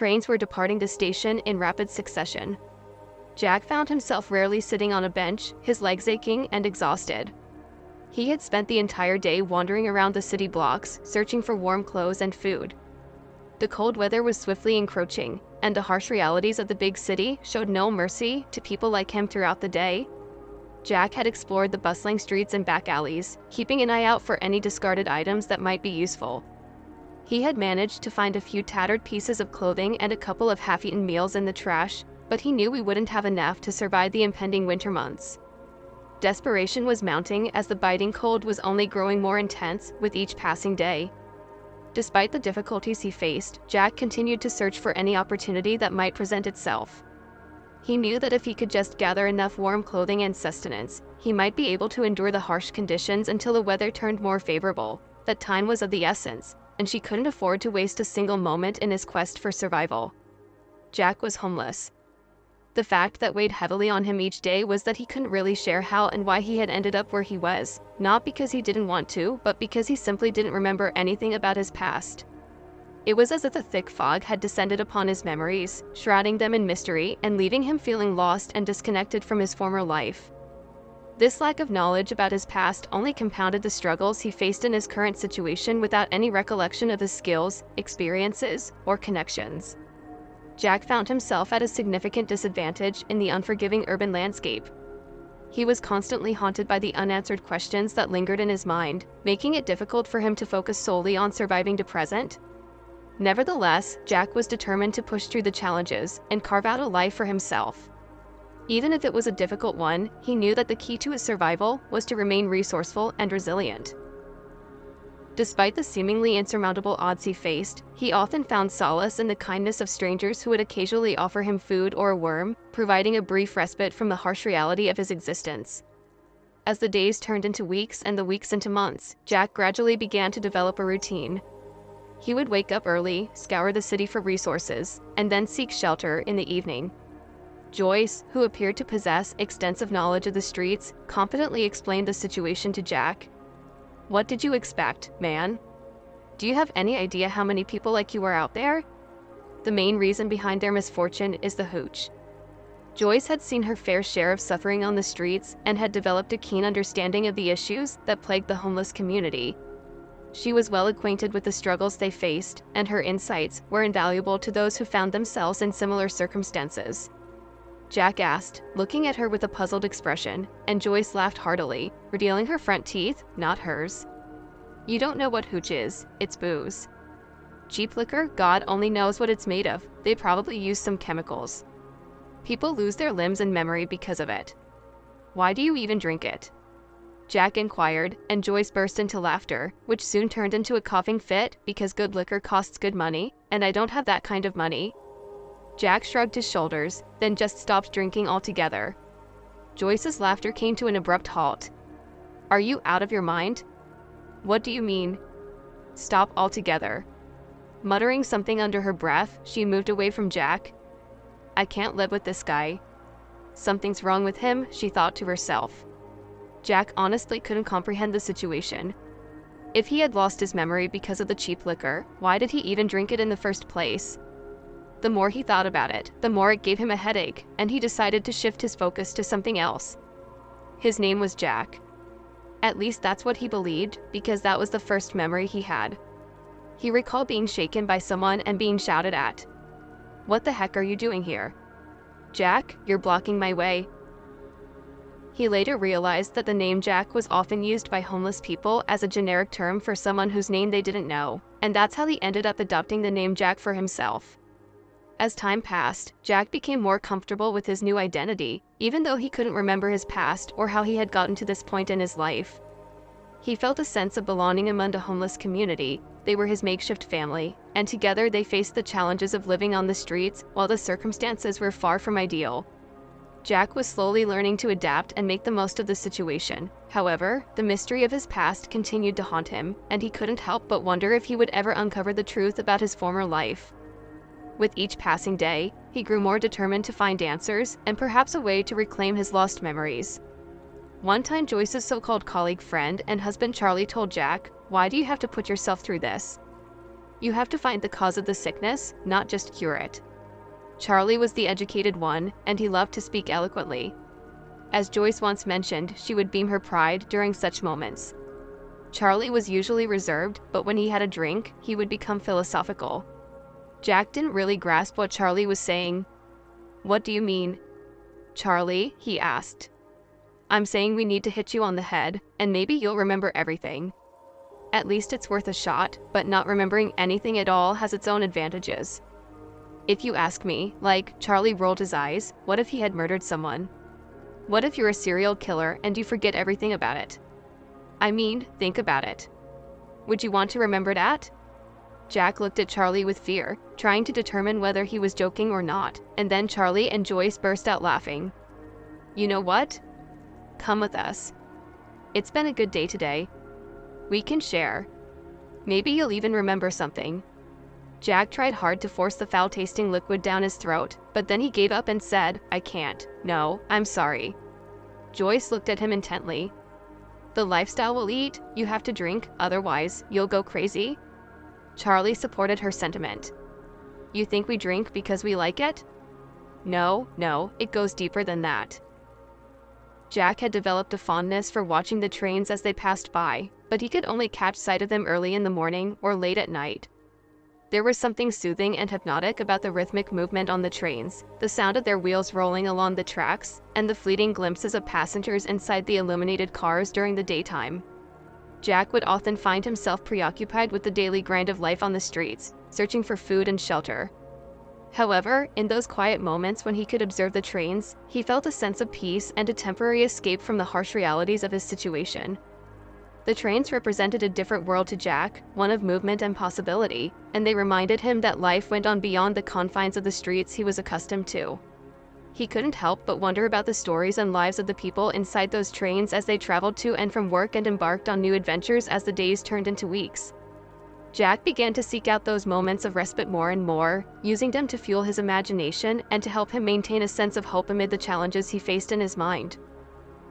trains were departing the station in rapid succession. Jack found himself rarely sitting on a bench, his legs aching and exhausted. He had spent the entire day wandering around the city blocks, searching for warm clothes and food. The cold weather was swiftly encroaching, and the harsh realities of the big city showed no mercy to people like him throughout the day. Jack had explored the bustling streets and back alleys, keeping an eye out for any discarded items that might be useful. He had managed to find a few tattered pieces of clothing and a couple of half-eaten meals in the trash, but he knew we wouldn't have enough to survive the impending winter months. Desperation was mounting as the biting cold was only growing more intense with each passing day. Despite the difficulties he faced, Jack continued to search for any opportunity that might present itself. He knew that if he could just gather enough warm clothing and sustenance, he might be able to endure the harsh conditions until the weather turned more favorable. That time was of the essence, and she couldn't afford to waste a single moment in his quest for survival. Jack was homeless. The fact that weighed heavily on him each day was that he couldn't really share how and why he had ended up where he was, not because he didn't want to, but because he simply didn't remember anything about his past. It was as if a thick fog had descended upon his memories, shrouding them in mystery and leaving him feeling lost and disconnected from his former life. This lack of knowledge about his past only compounded the struggles he faced in his current situation without any recollection of his skills, experiences, or connections. Jack found himself at a significant disadvantage in the unforgiving urban landscape. He was constantly haunted by the unanswered questions that lingered in his mind, making it difficult for him to focus solely on surviving the present. Nevertheless, Jack was determined to push through the challenges and carve out a life for himself. Even if it was a difficult one, he knew that the key to his survival was to remain resourceful and resilient. Despite the seemingly insurmountable odds he faced, he often found solace in the kindness of strangers who would occasionally offer him food or a worm, providing a brief respite from the harsh reality of his existence. As the days turned into weeks and the weeks into months, Jack gradually began to develop a routine. He would wake up early, scour the city for resources, and then seek shelter in the evening. Joyce, who appeared to possess extensive knowledge of the streets, confidently explained the situation to Jack. "What did you expect, man? Do you have any idea how many people like you are out there? The main reason behind their misfortune is the hooch." Joyce had seen her fair share of suffering on the streets and had developed a keen understanding of the issues that plagued the homeless community. She was well acquainted with the struggles they faced, and her insights were invaluable to those who found themselves in similar circumstances. Jack asked, looking at her with a puzzled expression, and Joyce laughed heartily, revealing her front teeth, not hers. "You don't know what hooch is. It's booze. Cheap liquor, God only knows what it's made of. They probably use some chemicals. People lose their limbs and memory because of it. Why do you even drink it?" Jack inquired, and Joyce burst into laughter, which soon turned into a coughing fit because good liquor costs good money, and I don't have that kind of money. Jack shrugged his shoulders, then just stopped drinking altogether. Joyce's laughter came to an abrupt halt. "Are you out of your mind? What do you mean? Stop altogether." Muttering something under her breath, she moved away from Jack. "I can't live with this guy. Something's wrong with him," she thought to herself. Jack honestly couldn't comprehend the situation. If he had lost his memory because of the cheap liquor, why did he even drink it in the first place? The more he thought about it, the more it gave him a headache, and he decided to shift his focus to something else. His name was Jack. At least that's what he believed, because that was the first memory he had. He recalled being shaken by someone and being shouted at. "What the heck are you doing here? Jack, you're blocking my way." He later realized that the name Jack was often used by homeless people as a generic term for someone whose name they didn't know, and that's how he ended up adopting the name Jack for himself. As time passed, Jack became more comfortable with his new identity, even though he couldn't remember his past or how he had gotten to this point in his life. He felt a sense of belonging among the homeless community. They were his makeshift family, and together they faced the challenges of living on the streets while the circumstances were far from ideal. Jack was slowly learning to adapt and make the most of the situation. However, the mystery of his past continued to haunt him, and he couldn't help but wonder if he would ever uncover the truth about his former life. With each passing day, he grew more determined to find answers and perhaps a way to reclaim his lost memories. One time, Joyce's so-called colleague friend and husband Charlie told Jack, "Why do you have to put yourself through this? You have to find the cause of the sickness, not just cure it. Charlie was the educated one, and he loved to speak eloquently. As Joyce once mentioned, she would beam her pride during such moments. Charlie was usually reserved, but when he had a drink, he would become philosophical. Jack didn't really grasp what Charlie was saying. "What do you mean?" "Charlie," he asked. "I'm saying we need to hit you on the head, and maybe you'll remember everything. At least it's worth a shot, but not remembering anything at all has its own advantages. If you ask me, like," Charlie rolled his eyes, "what if he had murdered someone? What if you're a serial killer and you forget everything about it? I mean, think about it. Would you want to remember that?" Jack looked at Charlie with fear, trying to determine whether he was joking or not, and then Charlie and Joyce burst out laughing. "You know what? Come with us. It's been a good day today. We can share. Maybe you'll even remember something." Jack tried hard to force the foul-tasting liquid down his throat, but then he gave up and said, "I can't. No, I'm sorry." Joyce looked at him intently. "The lifestyle will eat, you have to drink, otherwise, you'll go crazy?" Charlie supported her sentiment. "You think we drink because we like it?" No, it goes deeper than that." Jack had developed a fondness for watching the trains as they passed by, but he could only catch sight of them early in the morning or late at night. There was something soothing and hypnotic about the rhythmic movement on the trains, the sound of their wheels rolling along the tracks, and the fleeting glimpses of passengers inside the illuminated cars during the daytime. Jack would often find himself preoccupied with the daily grind of life on the streets, searching for food and shelter. However, in those quiet moments when he could observe the trains, he felt a sense of peace and a temporary escape from the harsh realities of his situation. The trains represented a different world to Jack, one of movement and possibility, and they reminded him that life went on beyond the confines of the streets he was accustomed to. He couldn't help but wonder about the stories and lives of the people inside those trains as they traveled to and from work and embarked on new adventures as the days turned into weeks. Jack began to seek out those moments of respite more and more, using them to fuel his imagination and to help him maintain a sense of hope amid the challenges he faced in his mind.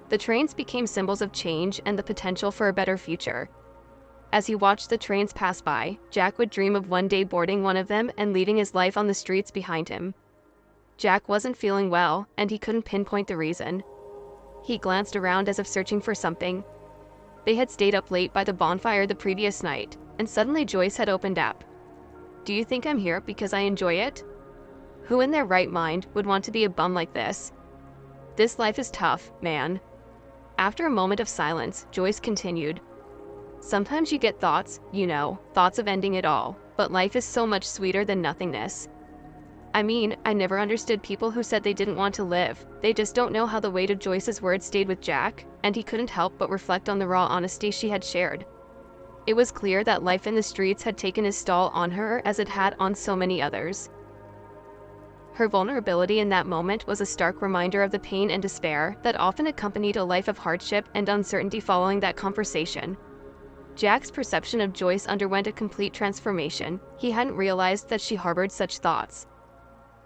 The trains became symbols of change and the potential for a better future. As he watched the trains pass by, Jack would dream of one day boarding one of them and leaving his life on the streets behind him. Jack wasn't feeling well, and he couldn't pinpoint the reason. He glanced around as if searching for something. They had stayed up late by the bonfire the previous night, and suddenly Joyce had opened up. "Do you think I'm here because I enjoy it? Who in their right mind would want to be a bum like this? This life is tough, man." After a moment of silence, Joyce continued, "Sometimes you get thoughts, thoughts of ending it all, but life is so much sweeter than nothingness. I mean, I never understood people who said they didn't want to live. They just don't know how." The weight of Joyce's words stayed with Jack, and he couldn't help but reflect on the raw honesty she had shared. It was clear that life in the streets had taken its toll on her as it had on so many others. Her vulnerability in that moment was a stark reminder of the pain and despair that often accompanied a life of hardship and uncertainty following that conversation. Jack's perception of Joyce underwent a complete transformation. He hadn't realized that she harbored such thoughts.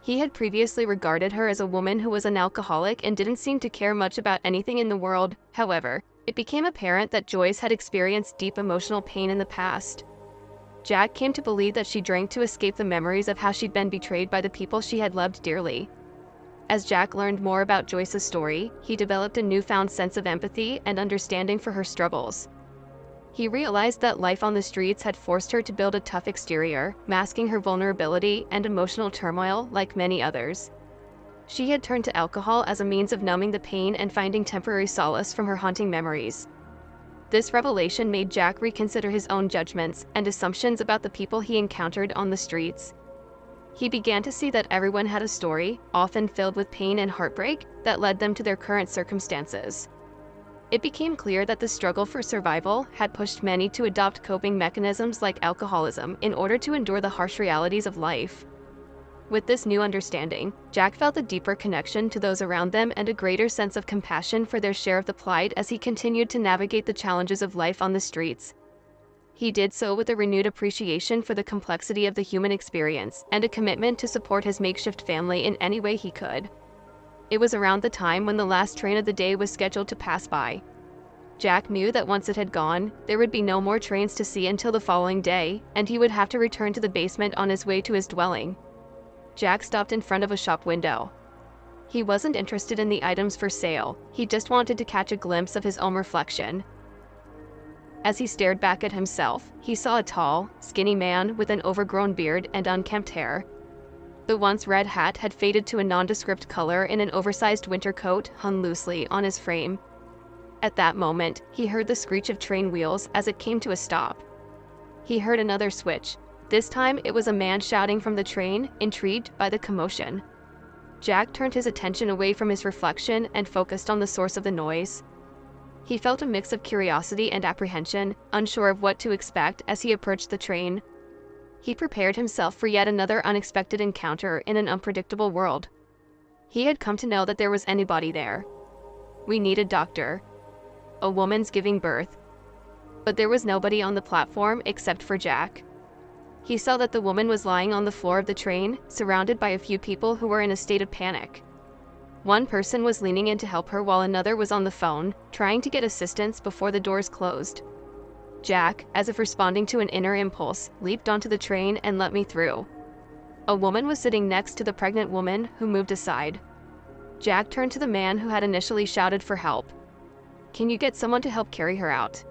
He had previously regarded her as a woman who was an alcoholic and didn't seem to care much about anything in the world. However, it became apparent that Joyce had experienced deep emotional pain in the past. Jack came to believe that she drank to escape the memories of how she'd been betrayed by the people she had loved dearly. As Jack learned more about Joyce's story, he developed a newfound sense of empathy and understanding for her struggles. He realized that life on the streets had forced her to build a tough exterior, masking her vulnerability and emotional turmoil like many others. She had turned to alcohol as a means of numbing the pain and finding temporary solace from her haunting memories. This revelation made Jack reconsider his own judgments and assumptions about the people he encountered on the streets. He began to see that everyone had a story, often filled with pain and heartbreak, that led them to their current circumstances. It became clear that the struggle for survival had pushed many to adopt coping mechanisms like alcoholism in order to endure the harsh realities of life. With this new understanding, Jack felt a deeper connection to those around them and a greater sense of compassion for their share of the plight as he continued to navigate the challenges of life on the streets. He did so with a renewed appreciation for the complexity of the human experience and a commitment to support his makeshift family in any way he could. It was around the time when the last train of the day was scheduled to pass by. Jack knew that once it had gone, there would be no more trains to see until the following day, and he would have to return to the basement on his way to his dwelling. Jack stopped in front of a shop window. He wasn't interested in the items for sale, he just wanted to catch a glimpse of his own reflection. As he stared back at himself, he saw a tall, skinny man with an overgrown beard and unkempt hair. The once red hat had faded to a nondescript color, and an oversized winter coat hung loosely on his frame. At that moment, he heard the screech of train wheels as it came to a stop. He heard another switch. This time, it was a man shouting from the train, intrigued by the commotion. Jack turned his attention away from his reflection and focused on the source of the noise. He felt a mix of curiosity and apprehension, unsure of what to expect as he approached the train. He prepared himself for yet another unexpected encounter in an unpredictable world. He had come to know that there was anybody there. We need a doctor. A woman's giving birth. But there was nobody on the platform except for Jack. He saw that the woman was lying on the floor of the train, surrounded by a few people who were in a state of panic. One person was leaning in to help her while another was on the phone, trying to get assistance before the doors closed. Jack, as if responding to an inner impulse, leaped onto the train and let me through. A woman was sitting next to the pregnant woman, who moved aside. Jack turned to the man who had initially shouted for help. "Can you get someone to help carry her out?"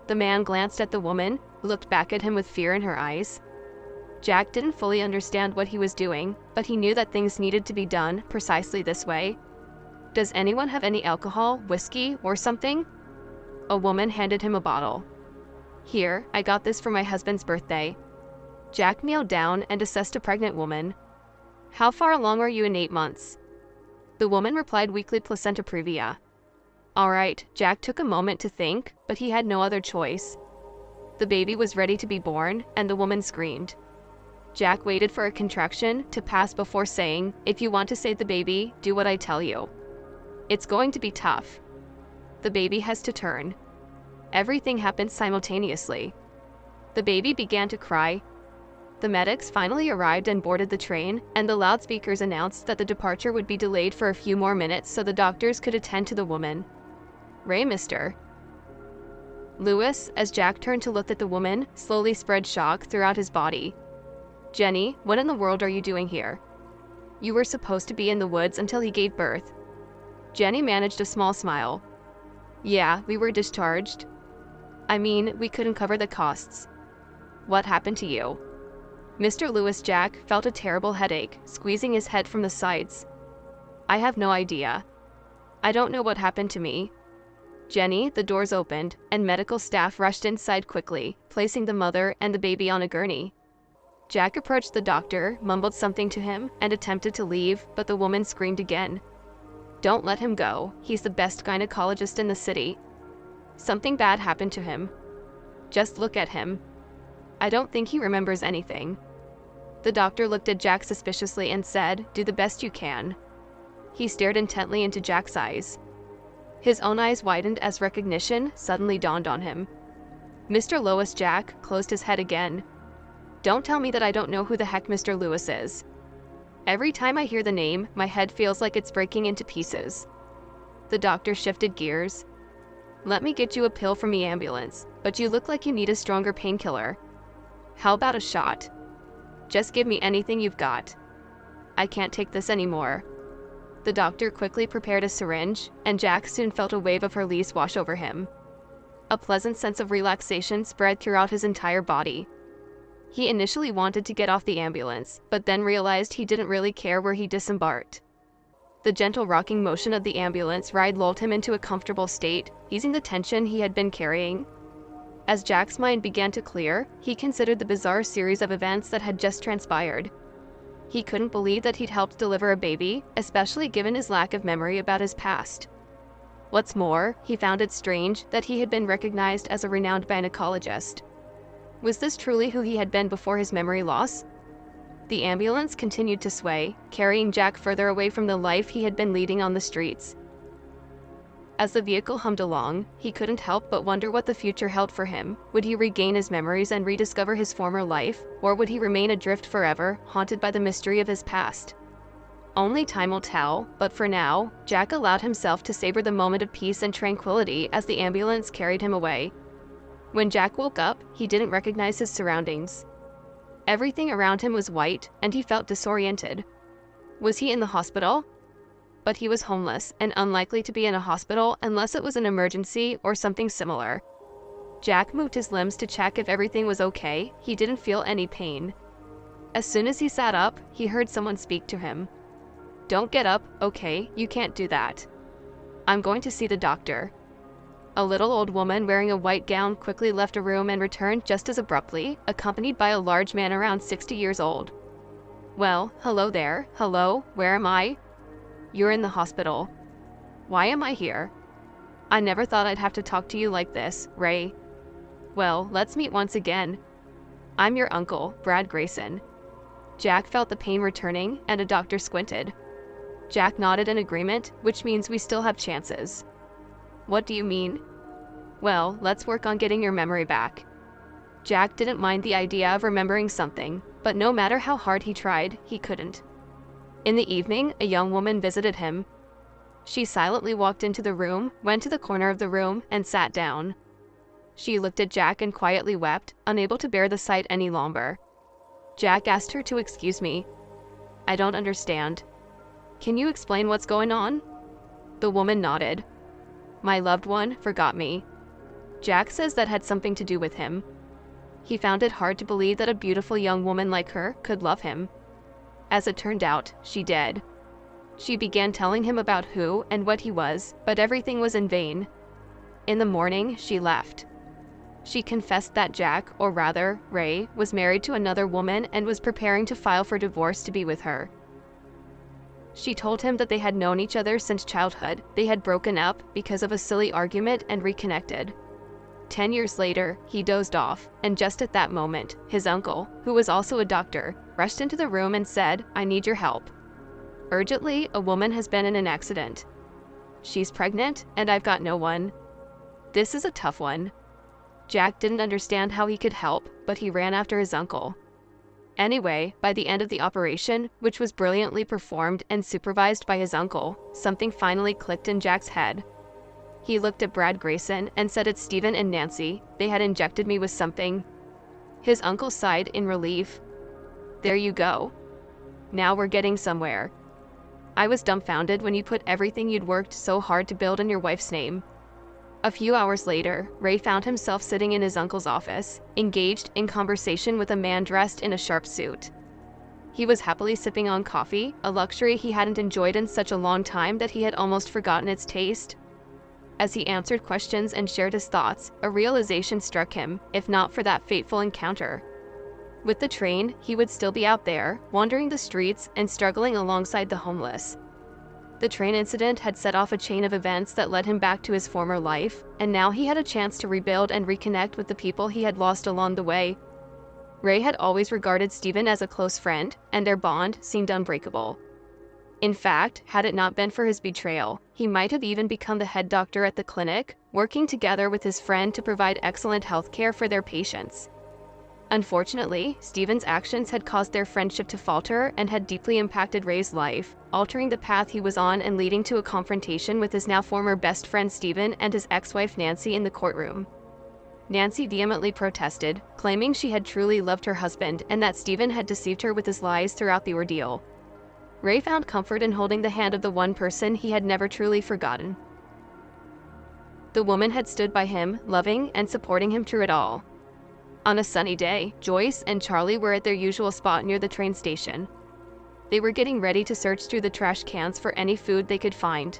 The man glanced at the woman, who looked back at him with fear in her eyes. Jack didn't fully understand what he was doing, but he knew that things needed to be done precisely this way. "Does anyone have any alcohol, whiskey, or something?" A woman handed him a bottle. "Here, I got this for my husband's birthday." Jack kneeled down and assessed a pregnant woman. "How far along are you in 8 months?" The woman replied, "Weekly placenta previa." All right, Jack took a moment to think, but he had no other choice. The baby was ready to be born, and the woman screamed. Jack waited for a contraction to pass before saying, "If you want to save the baby, do what I tell you. It's going to be tough. The baby has to turn." Everything happened simultaneously. The baby began to cry. The medics finally arrived and boarded the train, and the loudspeakers announced that the departure would be delayed for a few more minutes so the doctors could attend to the woman. "Ray, Mr. Lewis," as Jack turned to look at the woman, slowly spread shock throughout his body. "Jenny, what in the world are you doing here? You were supposed to be in the woods until he gave birth." Jenny managed a small smile. "Yeah, we were discharged. I mean, we couldn't cover the costs." "What happened to you?" Mr. Lewis. Jack felt a terrible headache, squeezing his head from the sides. "I have no idea. I don't know what happened to me." "Jenny," the doors opened, and medical staff rushed inside quickly, placing the mother and the baby on a gurney. Jack approached the doctor, mumbled something to him, and attempted to leave, but the woman screamed again. "Don't let him go. He's the best gynecologist in the city. Something bad happened to him. Just look at him. I don't think he remembers anything." The doctor looked at Jack suspiciously and said, "Do the best you can." He stared intently into Jack's eyes. His own eyes widened as recognition suddenly dawned on him. "Mr. Lewis." Jack closed his head again. "Don't tell me that I don't know who the heck Mr. Lewis is. Every time I hear the name, my head feels like it's breaking into pieces." The doctor shifted gears. "Let me get you a pill from the ambulance, but you look like you need a stronger painkiller. How about a shot? Just give me anything you've got. I can't take this anymore." The doctor quickly prepared a syringe, and Jack soon felt a wave of release wash over him. A pleasant sense of relaxation spread throughout his entire body. He initially wanted to get off the ambulance, but then realized he didn't really care where he disembarked. The gentle rocking motion of the ambulance ride lulled him into a comfortable state, easing the tension he had been carrying. As Jack's mind began to clear, he considered the bizarre series of events that had just transpired. He couldn't believe that he'd helped deliver a baby, especially given his lack of memory about his past. What's more, he found it strange that he had been recognized as a renowned gynecologist. Was this truly who he had been before his memory loss? The ambulance continued to sway, carrying Jack further away from the life he had been leading on the streets. As the vehicle hummed along, he couldn't help but wonder what the future held for him. Would he regain his memories and rediscover his former life, or would he remain adrift forever, haunted by the mystery of his past? Only time will tell, but for now, Jack allowed himself to savor the moment of peace and tranquility as the ambulance carried him away. When Jack woke up, he didn't recognize his surroundings. Everything around him was white, and he felt disoriented. Was he in the hospital? But he was homeless and unlikely to be in a hospital unless it was an emergency or something similar. Jack moved his limbs to check if everything was okay. He didn't feel any pain. As soon as he sat up, he heard someone speak to him. "Don't get up, okay? You can't do that. I'm going to see the doctor." A little old woman wearing a white gown quickly left a room and returned just as abruptly, accompanied by a large man around 60 years old. "Well, hello there. Hello, where am I?" "You're in the hospital." "Why am I here?" "I never thought I'd have to talk to you like this, Ray." "Well, let's meet once again. I'm your uncle, Brad Grayson." Jack felt the pain returning, and a doctor squinted. Jack nodded in agreement, which means we still have chances. "What do you mean?" "Well, let's work on getting your memory back." Jack didn't mind the idea of remembering something, but no matter how hard he tried, he couldn't. In the evening, a young woman visited him. She silently walked into the room, went to the corner of the room, and sat down. She looked at Jack and quietly wept, unable to bear the sight any longer. Jack asked her to excuse me. "I don't understand. Can you explain what's going on?" The woman nodded. "My loved one forgot me." Jack says that had something to do with him. He found it hard to believe that a beautiful young woman like her could love him. As it turned out, she did. She began telling him about who and what he was, but everything was in vain. In the morning, she left. She confessed that Jack, or rather, Ray, was married to another woman and was preparing to file for divorce to be with her. She told him that they had known each other since childhood. They had broken up because of a silly argument and reconnected. 10 years later, he dozed off, and just at that moment, his uncle, who was also a doctor, rushed into the room and said, "I need your help. Urgently, a woman has been in an accident. She's pregnant, and I've got no one." This is a tough one. Jack didn't understand how he could help, but he ran after his uncle. Anyway, by the end of the operation, which was brilliantly performed and supervised by his uncle, something finally clicked in Jack's head. He looked at Brad Grayson and said, "It's Stephen and Nancy. They had injected me with something." His uncle sighed in relief. "There you go. Now we're getting somewhere. I was dumbfounded when you put everything you'd worked so hard to build in your wife's name." A few hours later, Ray found himself sitting in his uncle's office, engaged in conversation with a man dressed in a sharp suit. He was happily sipping on coffee, a luxury he hadn't enjoyed in such a long time that he had almost forgotten its taste. As he answered questions and shared his thoughts, a realization struck him, if not for that fateful encounter. With the train, he would still be out there, wandering the streets and struggling alongside the homeless. The train incident had set off a chain of events that led him back to his former life, and now he had a chance to rebuild and reconnect with the people he had lost along the way. Ray had always regarded Stephen as a close friend, and their bond seemed unbreakable. In fact, had it not been for his betrayal, he might have even become the head doctor at the clinic, working together with his friend to provide excellent health care for their patients. Unfortunately, Stephen's actions had caused their friendship to falter and had deeply impacted Ray's life, altering the path he was on and leading to a confrontation with his now former best friend Stephen and his ex-wife Nancy in the courtroom. Nancy vehemently protested, claiming she had truly loved her husband and that Stephen had deceived her with his lies throughout the ordeal. Ray found comfort in holding the hand of the one person he had never truly forgotten. The woman had stood by him, loving and supporting him through it all. On a sunny day, Joyce and Charlie were at their usual spot near the train station. They were getting ready to search through the trash cans for any food they could find.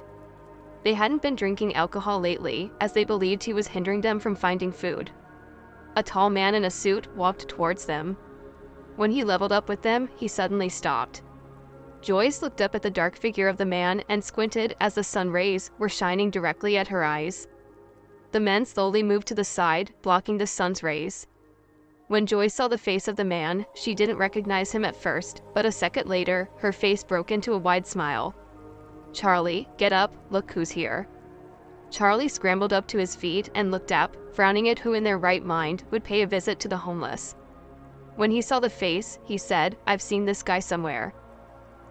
They hadn't been drinking alcohol lately, as they believed he was hindering them from finding food. A tall man in a suit walked towards them. When he leveled up with them, he suddenly stopped. Joyce looked up at the dark figure of the man and squinted as the sun rays were shining directly at her eyes. The man slowly moved to the side, blocking the sun's rays. When Joyce saw the face of the man, she didn't recognize him at first, but a second later, her face broke into a wide smile. "Charlie, get up, look who's here." Charlie scrambled up to his feet and looked up, frowning at who in their right mind would pay a visit to the homeless. When he saw the face, he said, "I've seen this guy somewhere."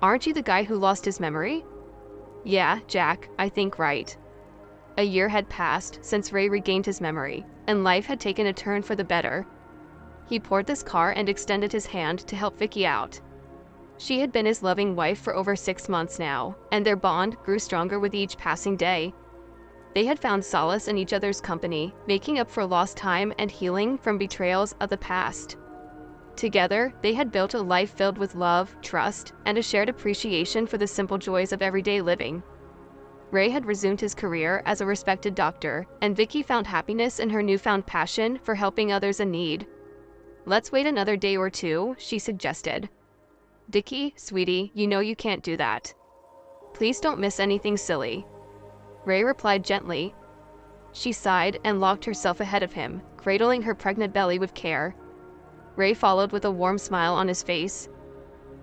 Aren't you the guy who lost his memory? Yeah, Jack, I think right. A year had passed since Ray regained his memory, and life had taken a turn for the better. He poured this car and extended his hand to help Vicky out. She had been his loving wife for over 6 months now, and their bond grew stronger with each passing day. They had found solace in each other's company, making up for lost time and healing from betrayals of the past. Together, they had built a life filled with love, trust, and a shared appreciation for the simple joys of everyday living. Ray had resumed his career as a respected doctor, and Vicky found happiness in her newfound passion for helping others in need. Let's wait another day or two, she suggested. Dickie, sweetie, you know you can't do that. Please don't miss anything silly. Ray replied gently. She sighed and locked herself ahead of him, cradling her pregnant belly with care. Ray followed with a warm smile on his face.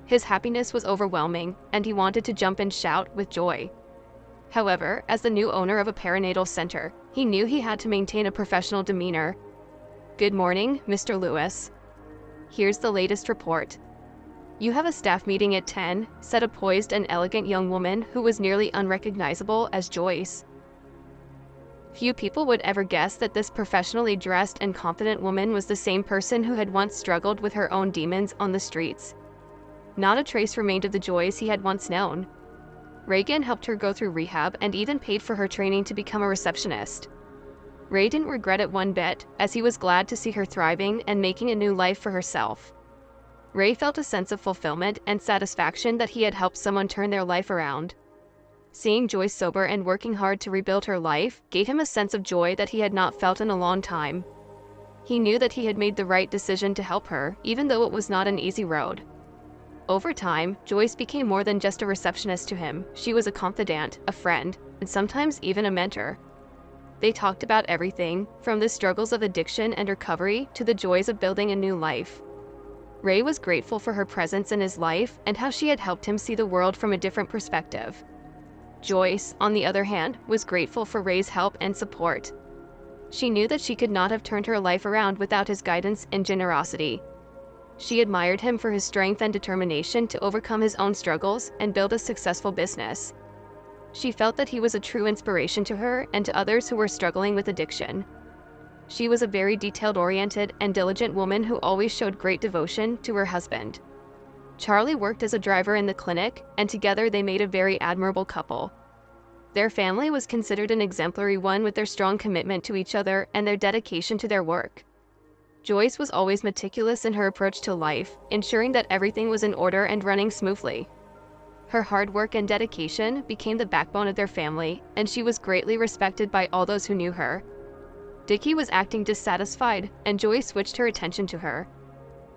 His happiness was overwhelming, and he wanted to jump and shout with joy. However, as the new owner of a perinatal center, he knew he had to maintain a professional demeanor. Good morning, Mr. Lewis. Here's the latest report. You have a staff meeting at 10, said a poised and elegant young woman who was nearly unrecognizable as Joyce. Few people would ever guess that this professionally dressed and confident woman was the same person who had once struggled with her own demons on the streets. Not a trace remained of the Joyce he had once known. Reagan helped her go through rehab and even paid for her training to become a receptionist. Ray didn't regret it one bit, as he was glad to see her thriving and making a new life for herself. Ray felt a sense of fulfillment and satisfaction that he had helped someone turn their life around. Seeing Joyce sober and working hard to rebuild her life gave him a sense of joy that he had not felt in a long time. He knew that he had made the right decision to help her, even though it was not an easy road. Over time, Joyce became more than just a receptionist to him. She was a confidant, a friend, and sometimes even a mentor. They talked about everything, from the struggles of addiction and recovery to the joys of building a new life. Ray was grateful for her presence in his life and how she had helped him see the world from a different perspective. Joyce, on the other hand, was grateful for Ray's help and support. She knew that she could not have turned her life around without his guidance and generosity. She admired him for his strength and determination to overcome his own struggles and build a successful business. She felt that he was a true inspiration to her and to others who were struggling with addiction. She was a very detail-oriented and diligent woman who always showed great devotion to her husband. Charlie worked as a driver in the clinic, and together they made a very admirable couple. Their family was considered an exemplary one with their strong commitment to each other and their dedication to their work. Joyce was always meticulous in her approach to life, ensuring that everything was in order and running smoothly. Her hard work and dedication became the backbone of their family, and she was greatly respected by all those who knew her. Dickie was acting dissatisfied, and Joyce switched her attention to her.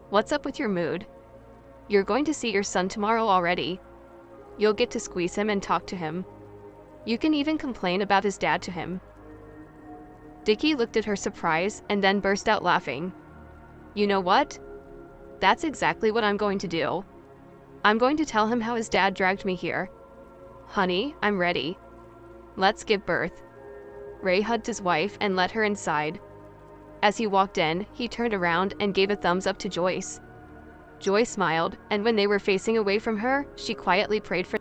What's up with your mood? You're going to see your son tomorrow already. You'll get to squeeze him and talk to him. You can even complain about his dad to him. Dickie looked at her surprised and then burst out laughing. You know what? That's exactly what I'm going to do. I'm going to tell him how his dad dragged me here. Honey, I'm ready. Let's give birth. Ray hugged his wife and led her inside. As he walked in, he turned around and gave a thumbs up to Joyce. Joyce smiled, and when they were facing away from her, she quietly prayed for